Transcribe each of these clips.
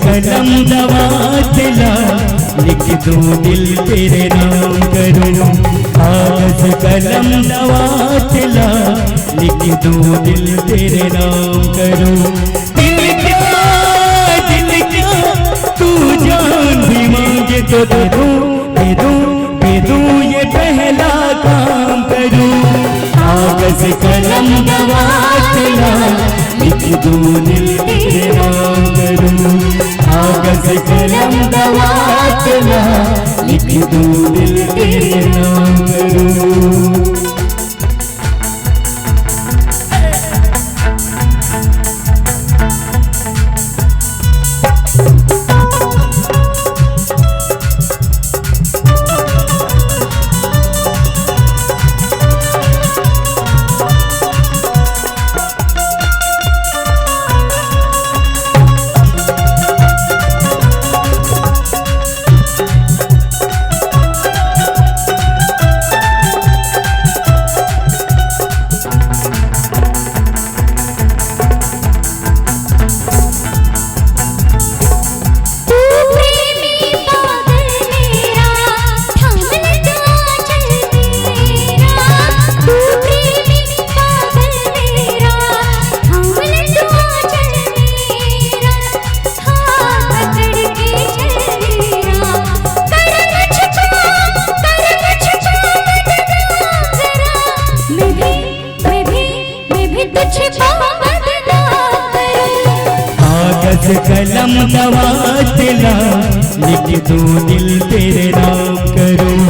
कलम दवातला लिख दूं दिल तेरा करूं। कागज कलम दवातला लिख दूं दिल तेरा करूं। दिल क्या तू चांद मांगे तो दे दूं ये पहला काम करूं। कागज कलम दवातला लिख दूं दिल तेरे नाम करूं। कागज कलम दवातला लिख दूं दिल तेरे नाम करूं। दिल क्या तू जान भी मांगे तो दे दूं ये पहला काम करूं। कागज कलम दवातला लिख दूं दिल तेरे नाम करूं। कागज कलम दवातला लिख दूं दिल तेरे नाम करूं। कागज कलम दवातला लिख दूं दिल तेरे नाम करूं।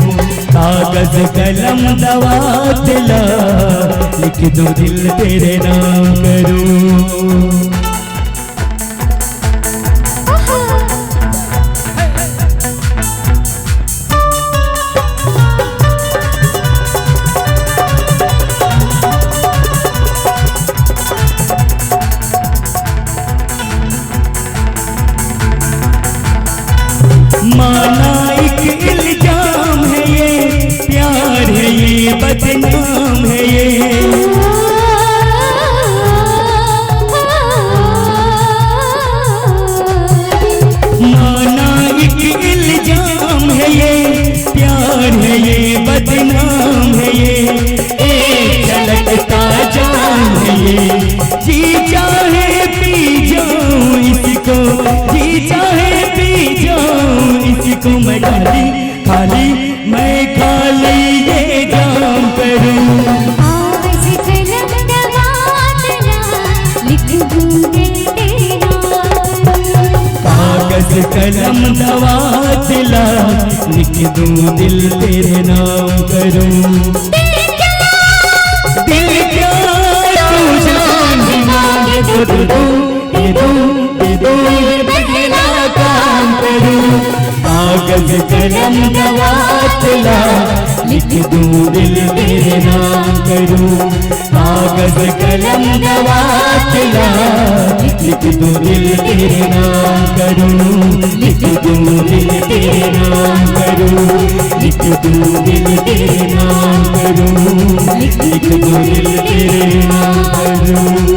कागज कलम दवातला लिख दूं दिल तेरे नाम करूं। माना एक इल्जाम है ये, प्यार है ये, बदनाम है ये। माना एक इल्जाम है ये, प्यार है ये, बदनाम है ये। एक झलकता जाम है ये, जी चाहे पी जाऊं इसको, जी चाहे पी जाऊं इसको। मैं खाली मैं खाली ये जाम करूं। कागज कलम दवातला लिख दूं दिल तेरा करूं। कागज कलम दवातला लिख दूं दिल तेरे नाम करूं। दिल क्या तू जान भी मांगे तो दे दूं ये पहला काम करूं। कागज कलम दवातला लिख दूं दिल तेरे नाम करूं। कागज कलम दवातला लिख दूं दिल तेरे नाम करूं। लिख दूं दिल तेरे नाम करूं। लिख दूं दिल तेरे नाम करूं। लिख दूं दिल तेरे नाम करूं।